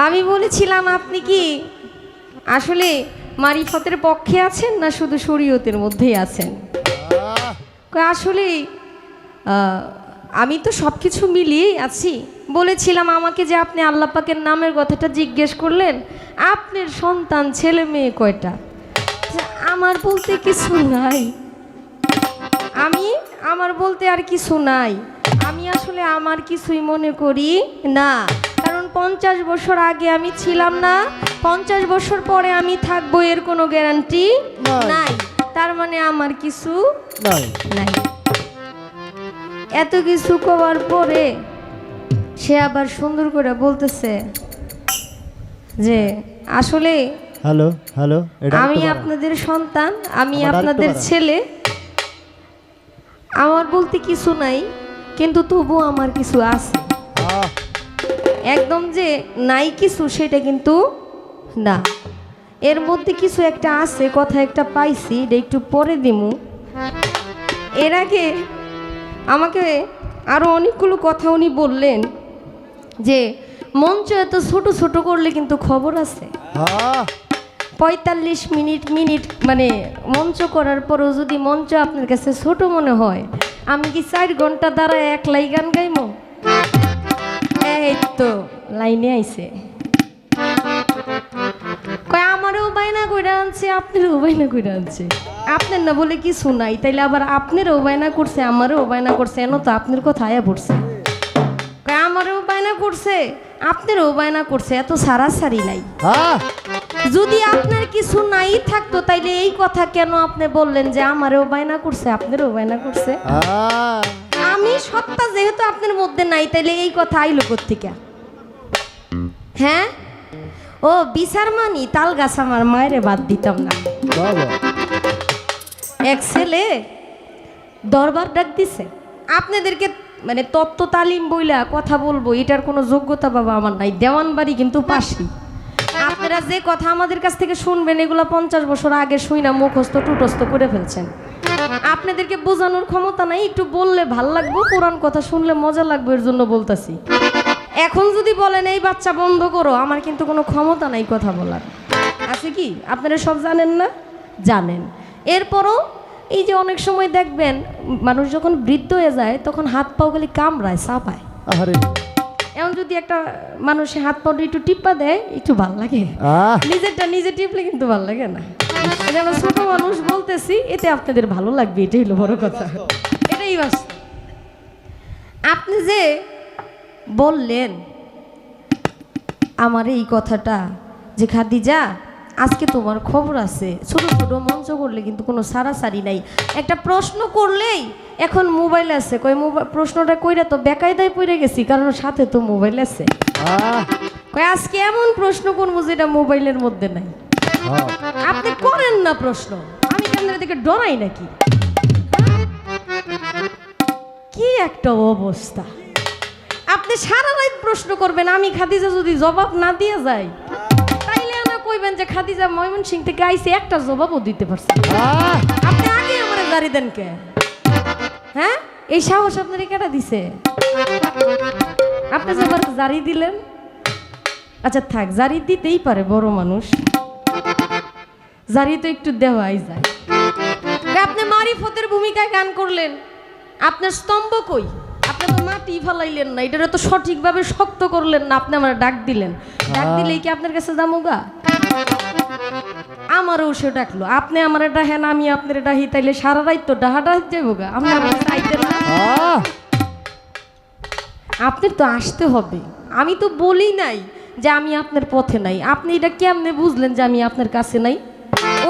আমি বলেছিলাম আপনি কি আসলে মারিফতের পক্ষে আছেন না শুধু শরীয়তের মধ্যেই আছেন? আসলে আমি তো সব কিছু মিলিয়েই আছি। বলেছিলাম আমাকে যে আপনি আল্লাহ পাকের নামের কথাটা জিজ্ঞেস করলেন, আপনার সন্তান ছেলে মেয়ে কয়টা? আমার বলতে কিছু নাই, আমার বলতে আর কিছু নাই। আমি আসলে আমার কিছুই মনে করি না, কারণ 50 বছর আগে আমি ছিলাম না, 50 বছর পরে আমি থাকবো এর কোনো গ্যারান্টি নাই। তার মানে আমার কিছু নাই। এত কিছু করার পরে সে আবার সুন্দর করে বলতেছে যে আসলে হ্যালো হ্যালো, আমি আপনাদের সন্তান, আমি আপনাদের ছেলে, আমার বলতে কিছু নাই, কিন্তু তবু আমার কিছু আছে। একদম যে নাই কিছু সেটা কিন্তু না, এর মধ্যে কিছু একটা আছে, কথা একটা পাইছি, এটা একটু পরে দিমু। এর আগে আমাকে আরও অনেকগুলো কথা উনি বললেন যে মঞ্চ এত ছোট ছোট করলে কিন্তু খবর আছে। 45 মিনিট মানে মঞ্চ করার পরও যদি মঞ্চ আপনার কাছে ছোট মনে হয়, আমি কি 4 ঘন্টা দ্বারা একলাই গান গাইমো? এই তো লাইনে আইছে, কয় আমারও বায়না কইরা আনছে, আপনারও বায়না কইরা আনছে। আপনার না বলে কিছু নাই, তাইলে আবার আপনারও বায়না করছে, আমারও বায়না করছে, এন তো আপনার কথা আয়া পড়ছে। কয় আমারও বায়না করছে, আপনারও বায়না করছে, এত সারাসারি নাই। যদি আপনার কিছু নাই থাকতো তাইলে এই কথা কেন আপনি বললেন যে আমারও বায়না করছে, আপনারও বায়না করছে? আমি সত্তা যেহেতু আপনার মধ্যে নাই, তাইলে এই কথা আইলো কোত্থেকে? হ্যাঁ, ও বিচার মানি তাল গাছ আমার মায়েরে বাদ দিতাম না। এক ছেলে দরবার ডাক দিছে, আপনাদেরকে মানে তত্ত্ব তালিম বইলা কথা বলবো এটার কোনো যোগ্যতা বাবা আমার নাই, দেওয়ান বাড়ি কিন্তু পাশি। আপনারা যে কথা আমাদের কাছ থেকে শুনবেন এগুলো 50 বছর আগে শুইনা মুখস্থ টুটস্থ করে ফেলছেন। আপনাদেরকে বোঝানোর ক্ষমতা নাই, একটু বললে ভাল লাগবে, কোরআন কথা শুনলে মজা লাগবে, এর জন্য বলতাছি। এখন যদি বলেন এই বাচ্চা বন্ধ করো, আমার কিন্তু কোনো ক্ষমতা নাই কথা বলার। আছে কি? আপনারা সব জানেন না? জানেন। এরপরও এই যে অনেক সময় দেখবেন মানুষ যখন বৃদ্ধ হয়ে যায় তখন হাত পাও খালি কামড়ায়, চাপায়। এমন যদি একটা মানুষের হাত পাউটা একটু টিপা দেয় একটু ভাল লাগে, নিজেরটা নিজে টিপলে কিন্তু ভাল লাগে না। আমরা ছোট মানুষ বলতেছি, এতে আপনাদের ভালো লাগবে, এটাই হলো বড় কথা, এটাই বাস্তব। আপনি যে বললেন আমার এই কথাটা যে খাদিজা আজকে তোমার খবর আছে, ছোট ছোট মঞ্চ করলে কিন্তু কোনো সারাসারি নাই, একটা প্রশ্ন করলেই এখন মোবাইল আছে, কই মোবাইল প্রশ্নটা কইরা তো বেকায়দায় পড়ে গেছি, কারণ সাথে তো মোবাইল আছে। কই আজকে এমন প্রশ্ন করবো যেটা মোবাইলের মধ্যে নাই। আপনি করেন না প্রশ্ন, আমি কেন দিকে ডরাই নাকি? কি একটা অবস্থা! আপনি সারা রাত প্রশ্ন করবেন, আমি খাদিজা যদি জবাব না দিয়ে যাই তাইলে না কইবেন যে খাদিজা ময়মনসিংহ থেকে আইছে, একটা জবাবও দিতে পারছে। আপনি আগে আমারে জারি দেন কে? হ্যাঁ, এই সাহস আপনার কেটা দিছে? আপনি যে আবার জারি দিলেন, আচ্ছা থাক, জারি দিতেই পারে বড় মানুষ, জারি তো একটু দেওয়াই যায়। আপনি মারিফতের ভূমিকায় গান করলেন, আপনার স্তম্ভ কই? আপনি তো মাটি ফেলাইলেন না, এটা তো সঠিকভাবে শক্ত করলেন না, আপনি আমার ডাক দিলেন, ডাক দিলেই কি আপনার কাছে যামুগা? আমারও সে ডাকলো, আপনি আমার ডাহেন, আমি আপনার ডাহি, তাইলে সারা রাত তো ডাহা ডাহ যাবো। আপনি আমার চাইতেন না, আপনার তো আসতে হবে। আমি তো বলি নাই যে আমি আপনার পথে নাই, আপনি এটা কেমনে বুঝলেন যে আমি আপনার কাছে নাই?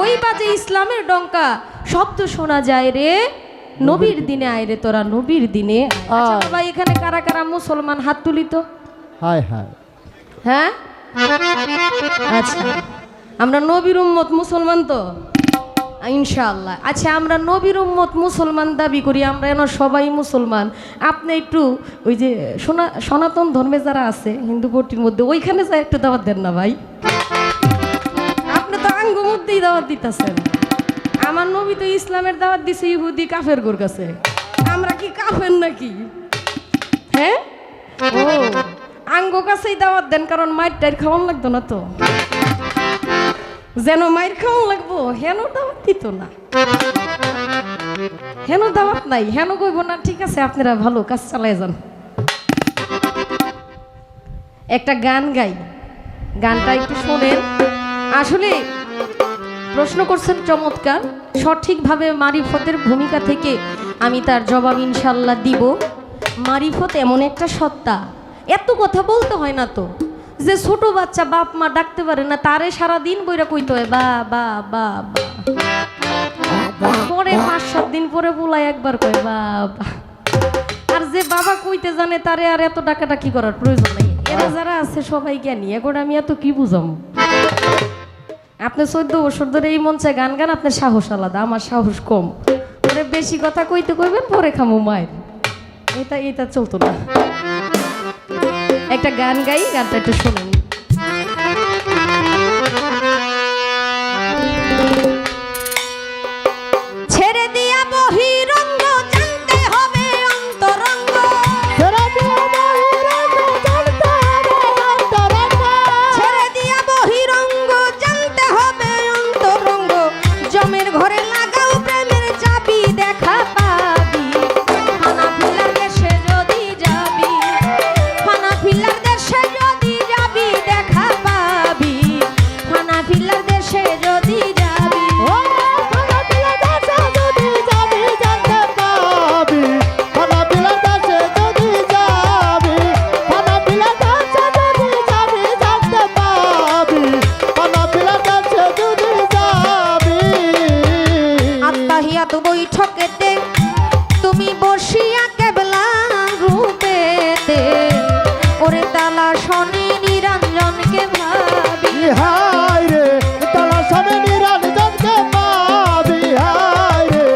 ওই বাজে ইসলামের ডঙ্কা শব্দ শোনা যায় রে, নবীর দিনে আয় রে তোরা, নবীর দিনে। আচ্ছা বাবা, এখানে কারা কারা মুসলমান হাত তুলি তো? হায় হায়। হ্যাঁ, আচ্ছা আমরা নবীর উম্মত মুসলমান তো ইনশাআল্লাহ। আচ্ছা আমরা নবীর উম্মত মুসলমান দাবি করি, আমরা এন সবাই মুসলমান। আপনি একটু ওই যে সনাতন ধর্মে যারা আছে হিন্দু পট্টির মধ্যে, ওইখানে যা একটু দাওয়াত দেন না ভাই। আপনি তো আঙ্গ মধ্যেই দাওয়াত দিতেছেন। আমার নবী তো ইসলামের দাওয়াত দিছে ইহুদি কাফের গোর কাছে, আমরা কি কাফের নাকি? হ্যাঁ, ও আঙ্গো কাছেই দাওয়াত দেন, কারণ মায়ের টাইর খাওয়ান লাগতো না তো, যেন মায়ের খাওয়ান লাগবো হেন দাওয়াত দিত না, হেন দাওয়াত নাই, হেন কইব না। ঠিক আছে, আপনারা ভালো কাজ চালায় যান। একটা গান গাই, গানটা একটু শোনেন। আসলে প্রশ্ন করছেন চমৎকার, সঠিকভাবে মারিফতের ভূমিকা থেকে আমি তার জবাব ইনশাল্লাহ দিব। মারিফত এমন একটা সত্তা, এত কথা বলতে হয় না তো, যে ছোট বাচ্চা বাপ মা ডাকতে পারে না, তারে সারাদিন বইরা কইতে হয় বা বা বা বা, পরে 5-7 দিন পরে বুলাই একবার কয় বা বা। আর যে বাবা কইতে জানে তারে আর এত ডাকাডাকি করার প্রয়োজন নেই। এরা যারা আছে সবাই জ্ঞানী, এখন আমি এত কি বুঝাম। আপনি 14 বছর ধরে এই মঞ্চে গান গান, আপনার সাহস আলাদা, আমার সাহস কম। পরে বেশি কথা কইতে কইবেন, পরে খামু মায়ের। এটা চলতো না। একটা গান গাই, গানটা একটু শোনেন। ছেড়ে দিয়া বহিরঙ্গ, জানতে হবে অন্তরঙ্গ। ছেড়ে দিয়া বহিরঙ্গ, জানতে হবে অন্তরঙ্গ। জমের ঘরে লাগাও প্রেমের চাবি, দেখা পাবি হানাফিলার দেশে যদি যাবি, হানাফিলার দেশে যদি যাবি, দেখা পাবি হানাফিলার দেশে যদি যাবি। আত্মাহিয়াত বৈঠকেতে তুমি বসিয়া কেবলা রূপেতে, ওরে তালা শনি নিরঞ্জনকে ভাবি। হায় রে তালা শনি নিরঞ্জনকে পাবি, হায় রে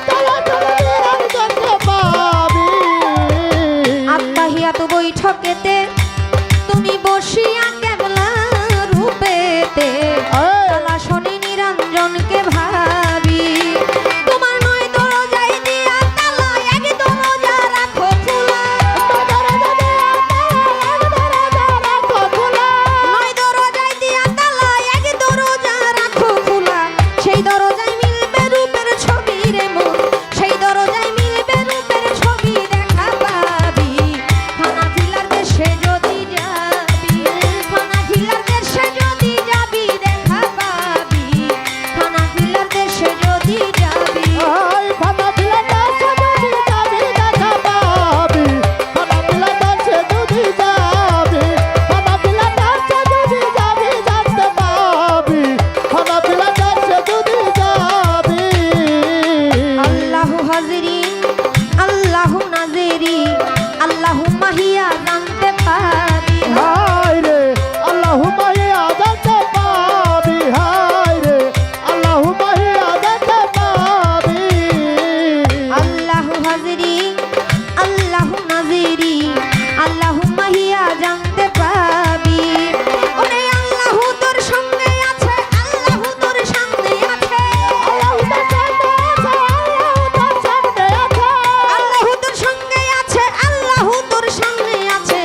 তালা শনি নিরঞ্জনকে পাবি। আত্মাহিয়াত বৈঠকেতে তুমি বসিয়া কেবলা রূপেতে, তালা শনি নিরঞ্জনকে ভাবি। তোমার নয় দরজায় দিয়া তালা, এক দরজা রাখো খোলা। নয় দরজায় দিয়া তালা, এক দরজা রাখো খোলা। সেই দরজায় মিলবে রূপের ছবি রে মোর, সেই দরজায় মিলবে রূপের ছবি, দেখা পাবি হানাফিলার দেশে যদি যাবি, হানাফিলার দেশে যদি যাবি, দেখা পাবি হানাফিলার দেশে যদি যাবি। হায় হানাফিলা দেশে যদি যাবি, দেখা পাবি হানাফিলা দেশে যদি যাবি, হানাফিলা দেশে যদি যাবি, জানতে পাবি হানাফিলা দেশে যদি যাবি। আল্লাহু হাজিরি, আল্লাহু নাজিরি, আল্লাহু মাহিয়া জানতে পাবি। হায় রে আল্লাহুম্মা ইয়া জানতে পাবি, হায় রে আল্লাহুম্মা ইয়া জানতে পাবি। আল্লাহু হাজিরি, আল্লাহু নাজিরি, আল্লাহু মাহিয়া জানতে পাবি। ওরে আল্লাহু তোর সঙ্গে আছে, আল্লাহু তোর সামনে আছে, আল্লাহু তার সামনে আছে, আল্লাহু তার সামনে আছে। আল্লাহু তোর সঙ্গে আছে, আল্লাহু তোর সামনে আছে।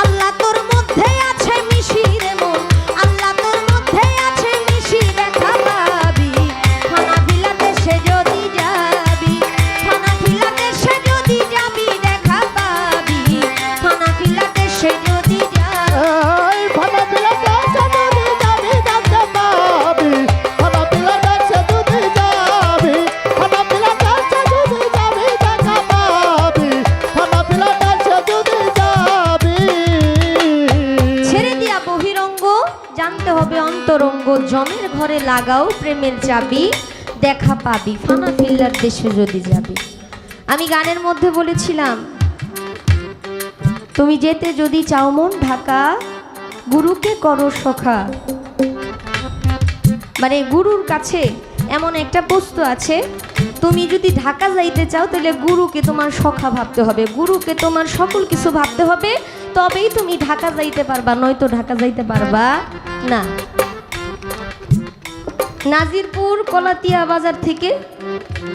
আল্লাহ তোর মধ্যে আছে মিশিরে মন, আল্লাহ তোর মধ্যে আছে মিশি, দেখা পাবি হানাফিলা দেশে যদি যাবি, হানাফিলা দেশে যদি যাবি, দেখা পাবি হানাফিলা দেশে যদি যাবি। এই হানাফিলা দেশে যদি যাবি, জানতে পাবি হানাফিলা দেশে যদি যাবি, হানাফিলা দেশে যদি যাবি, দেখা পাবি হানাফিলা দেশে যদি যাবি। ছেড়ে দিয়া বহিরঙ্গ, জানতে হবে অন্তরঙ্গ। জমের ঘরে লাগাও প্রেমের চাবি, দেখা পাবি হানাফিলার দেশে যদি যাবি। আমি গানের মধ্যে বলেছিলাম, তুমি যেতে যদি চাও মন ঢাকা, গুরুকে করো সখা। মানে গুরুর কাছে এমন একটা বস্তু আছে, তুমি যদি ঢাকা যাইতে চাও তাহলে গুরুকে তোমার সখা ভাবতে হবে, গুরুকে তোমার সকল কিছু ভাবতে হবে, তবেই তুমি ঢাকা যাইতে পারবা, নয়তো ঢাকা যাইতে পারবা না। নাজিরপুর কলাতিয়া বাজার থেকে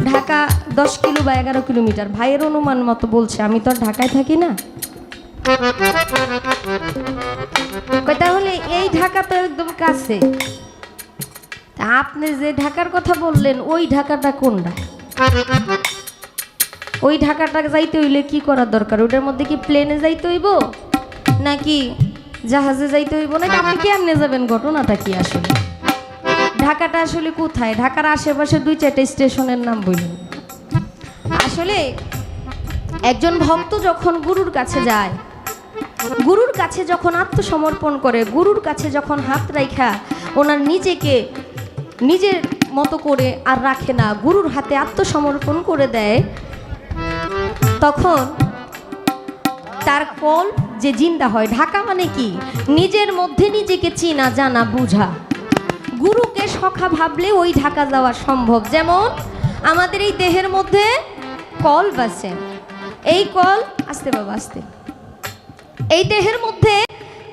ঢাকা 10 কিলো বা 11 কিলোমিটার, ভাইয়ের অনুমান মতো বলছে, আমি তো আর ঢাকায় থাকি না। কই তাহলে এই ঢাকা তো একদম কাছে, তা আপনি যে ঢাকার কথা বললেন ওই ঢাকাটা কোনটা? ওই ঢাকাটা যাইতে হইলে কি করার দরকার? ওটার মধ্যে কি প্লেনে যাইতে হইব নাকি জাহাজে যাইতে হইব, নাকি আপনি কেমনে যাবেন? ঘটনাটা কি আসলে? ঢাকাটা আসলে কোথায়? ঢাকার আশেপাশে 2-4টা স্টেশনের নাম বলুন। আসলে একজন ভক্ত যখন গুরুর কাছে যায়, গুরুর কাছে যখন আত্মসমর্পণ করে, গুরুর কাছে যখন হাত রাখা ওনার নিজেকে নিজের মতো করে আর রাখে না, গুরুর হাতে আত্মসমর্পণ করে দেয়, তখন তার কল যে জিন্দা হয়। ঢাকা মানে কি? নিজের মধ্যে নিজেকে চিনা জানা বুঝা। গুরুকে সখা ভাবলে ওই ঢাকা যাওয়া সম্ভব। যেমন আমাদের এই দেহের মধ্যে কল আছে, এই কল আস্তে বাবা আস্তে, এই দেহের মধ্যে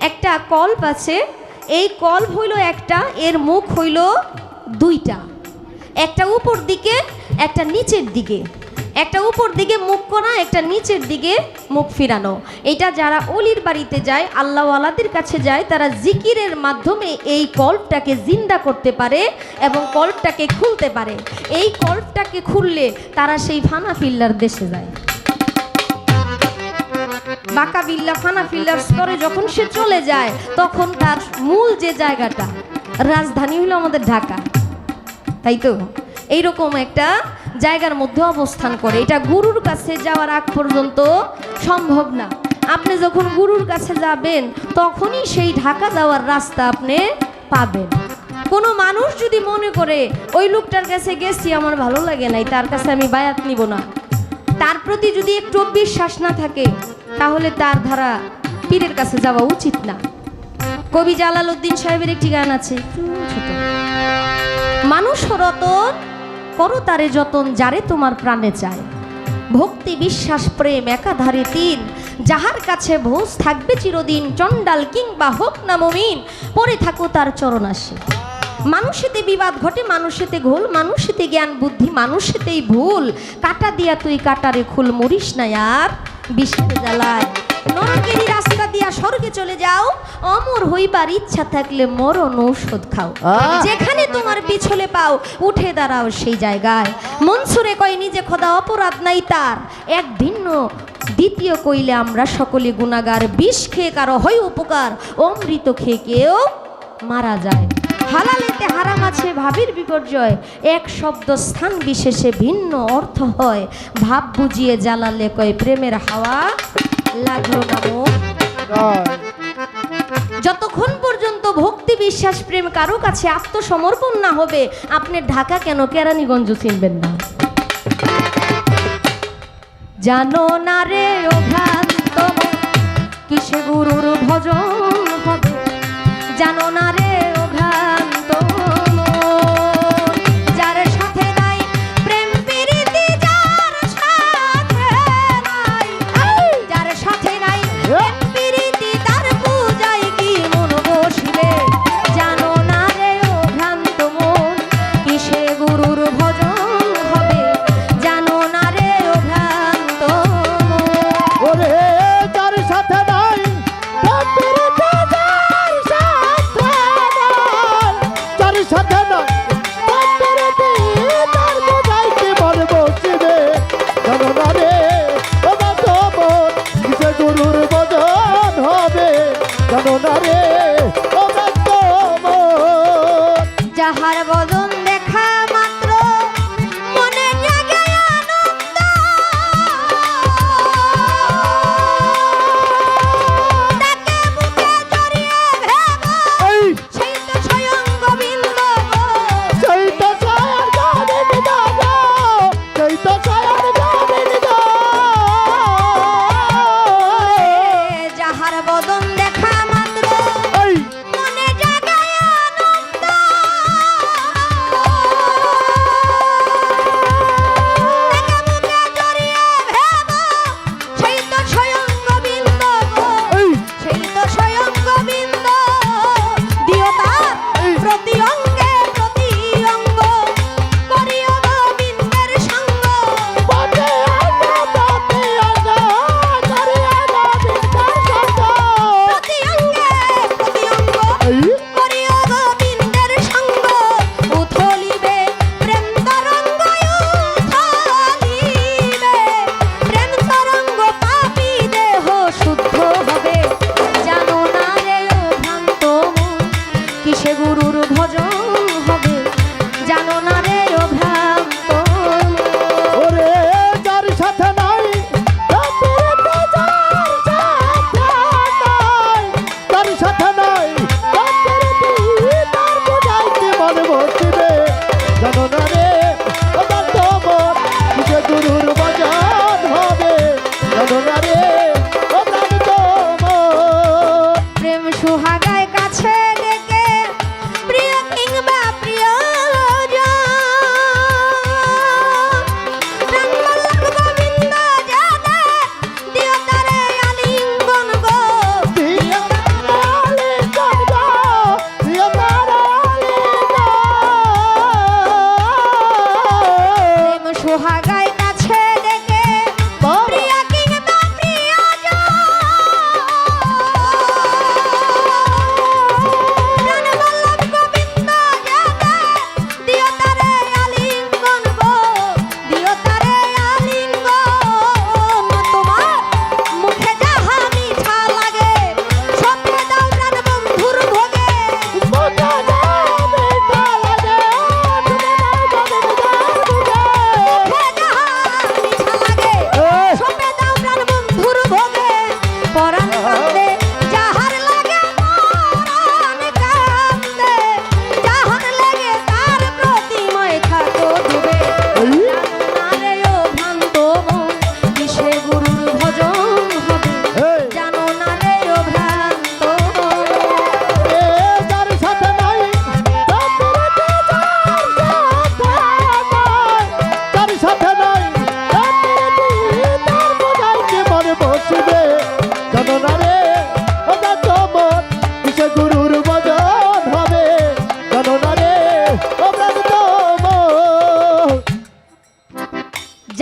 একটা কল্প আছে। এই কল্প হইল একটা, এর মুখ হইল 2টা, একটা উপর দিকে একটা নিচের দিকে, একটা উপর দিকে মুখ করা, একটা নিচের দিকে মুখ ফিরানো। এটা যারা অলির বাড়িতে যায়, আল্লাহওয়ালাদের কাছে যায়, তারা জিকিরের মাধ্যমে এই কল্পটাকে জিন্দা করতে পারে এবং কল্পটাকে খুলতে পারে। এই কল্পটাকে খুললে তারা সেই ফানা ফিল্লার দেশে যায়। বাঁকা বিল্লা ফানা ফিল্লার স্তরে যখন সে চলে যায়, তখন তার মূল যে জায়গাটা, রাজধানী হলো আমাদের ঢাকা, তাই তো? এইরকম একটা জায়গার মধ্যে অবস্থান করে। এটা গুরুর কাছে যাওয়ার আগ পর্যন্ত সম্ভব না। আপনি যখন গুরুর কাছে যাবেন তখনই সেই ঢাকা যাওয়ার রাস্তা আপনি পাবেন। কোনো মানুষ যদি মনে করে ওই লোকটার কাছে গেছি আমার ভালো লাগে নাই, তার কাছে আমি বায়াত নিব না, তার প্রতি যদি একটু বিশ্বাস না থাকে, তাহলে তার ধারা পীরের কাছে যাওয়া উচিত না। কবি জালালউদ্দিন সাহেবের একটি গান আছে, ছোট, মানুষ রতন করো তারে যতন, যারে তোমার প্রাণে চায়, ভক্তি বিশ্বাস প্রেম একাধারে 3, যাহার কাছে ভোজ থাকবে চিরদিন, চণ্ডাল কিংবা হোক না মুমিন, পড়ে থাকো তার চরণাসে। মানুষেতে বিবাদ ঘটে, মানুষেতে ঘোল, মানুষেতে জ্ঞান বুদ্ধি, মানুষেতেই ভুল, কাটা দিয়া তুই কাটারে খুল, মরিস না আর বিষের জ্বালায়, নরকেরই রাস্তা দিয়া স্বর্গে চলে যাও, অমর হইবার ইচ্ছা থাকলে মরণ ঔষধ খাও, যেখানে তোমার পিছলে পাও উঠে দাঁড়াও সেই জায়গায়। মনসুরে কয় নিজে খোদা অপরাধ নাই তার, এক ভিন্ন দ্বিতীয় কইলে আমরা সকলে গুনাহগার, বিষ খেয়ে কারো হয় উপকার, অমৃত খেয়ে কেউ মারা যায়। হালালেতে হারাম আছে ভাবের বিপর্যয়, এক শব্দ স্থান বিশেষে ভিন্ন অর্থ হয়, ভাব বুঝিয়ে জ্বালালে কয় প্রেমের হাওয়া লাগলো না মন। যতক্ষণ পর্যন্ত ভক্তি বিশ্বাস প্রেম কারো কাছে আত্মসমর্পণ না হবে, আপনি ঢাকা কেন কেরানীগঞ্জ চিনবেন না? জানো না রে ও ভ্রান্ত কিসে গুরুর ভজন হবে, জানো না রে ও ভ্রান্ত, যার সাথে নাই প্রেম প্রীতি, যার সাথে নাই, যার সাথে নাই প্রেম প্রীতি, তার পূজায় কি মন বসিবে, জানো না রে ও ভ্রান্ত মন কিসে গুরুর ভজন হবে, জানো না রে ও ভ্রান্ত মন। ওরে যার সাথে নাই প্রেম প্রীতি, যার সাথে নাই, যার সাথে নাই প্রেম প্রীতি, তার বোঝাই কি মন বসিবে, জানো না রে ও ভ্রান্ত মন কিসে গুরুর ভজন হবে, জানো না রে ও ভ্রান্ত মন। যাহার বদন দেখা মাত্র মনে জাগে আনন্দ, তাকে বুকে জড়িয়ে ভেব, এই সেই তো স্বয়ং গোবিন্দ গো। সেই তো স্বয়ং গোবিন্দ গো, সেই তো স্বয়ং গোবিন্দ। যাহার বদন দেখা মাত্র এই মনে জাগে আনন্দ,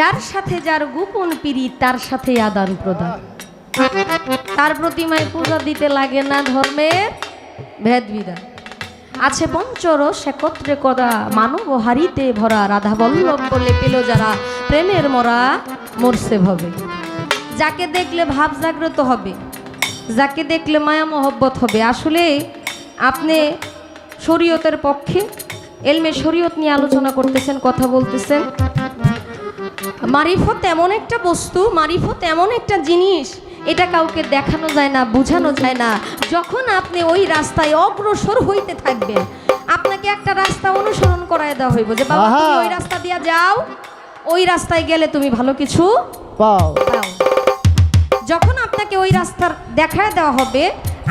যার সাথে যার গোপন পিড়ি তার সাথে আদান প্রদান, তার প্রতিমায় পূজা দিতে লাগে না ধর্মের ভেদ বিধান। আছে পঞ্চরস একত্রে করা, মানব হারিতে ভরা, রাধা বল্লভ বলে পেল যারা, প্রেমের মরা মরছে ভবে। যাকে দেখলে ভাব জাগ্রত হবে, যাকে দেখলে মায়া মহব্বত হবে। আসলে আপনি শরীয়তের পক্ষে, এলমে শরীয়ত নিয়ে আলোচনা করতেছেন, কথা বলতেছেন। মারিফত এমন একটা বস্তু, মারিফত এমন একটা জিনিস, এটা কাউকে দেখানো যায় না, বোঝানো যায় না। যখন আপনি ওই রাস্তায় অগ্রসর হইতে থাকবেন, আপনাকে একটা রাস্তা অনুসরণ করায় দেওয়া হইব যে বাবা তুমি ওই রাস্তা দিয়ে যাও, ওই রাস্তায় গেলে তুমি ভালো কিছু পাও। পাও। যখন আপনাকে ওই রাস্তার দেখায় দেওয়া হবে,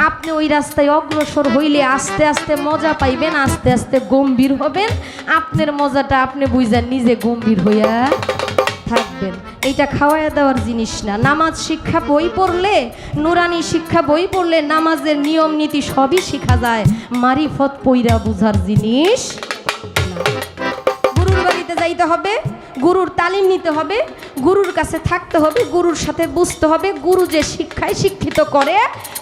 আপনি ওই রাস্তায় অগ্রসর হইলে আস্তে আস্তে মজা পাইবেন, আস্তে আস্তে গম্ভীর হবেন। আপনার মজাটা আপনি বুঝেন, নিজে গম্ভীর হইয়া থাকবেন। এইটা খাওয়াইয়া দেওয়ার জিনিস না। নামাজ শিক্ষা বই পড়লে, নুরানি শিক্ষা বই পড়লে নামাজের নিয়ম নীতি সবই শেখা যায়। মারিফত পইরা বুঝার জিনিস না। গুরুর বাড়িতে যাইতে হবে, গুরুর তালিম নিতে হবে, গুরুর কাছে থাকতে হবে, গুরুর সাথে বুঝতে হবে। গুরু যে শিক্ষায় শিক্ষিত করে,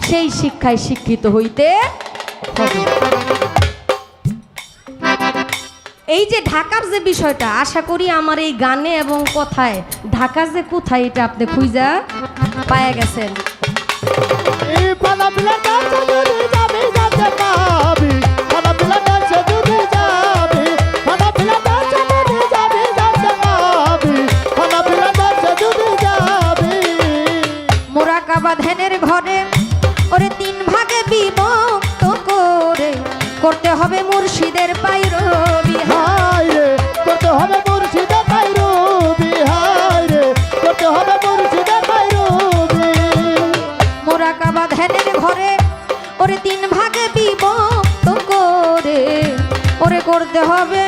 সেই শিক্ষায় শিক্ষিত হইতে হবে। এই যে ঢাকার যে বিষয়টা, আশা করি আমার এই গানে এবং কথায় ঢাকা যে কোথায় এটা আপনি খুঁজা পায়া গেছেন। এই ফানাপিলা ডান্সে যদি যাবি যাতে পাবি, ফানাপিলা ডান্সে যদি যাবি, ফানাপিলা ডান্সে যদি যাবি যাতে পাবি, ফানাপিলা ডান্সে যদি যাবি। মোরাকাবা ধ্যানের ঘরে ওরে তিন ভাগে বিভক্ত করে করতে হবে মুর্শিদের পাইরবি। হায় রে করতে হবে মুর্শিদের পাইরবি, হায় রে করতে হবে মুর্শিদের পাইরবি। মোরাকাবা ধ্যানের ঘরে ওরে তিন ভাগে বিভক্ত করে ওরে করতে হবে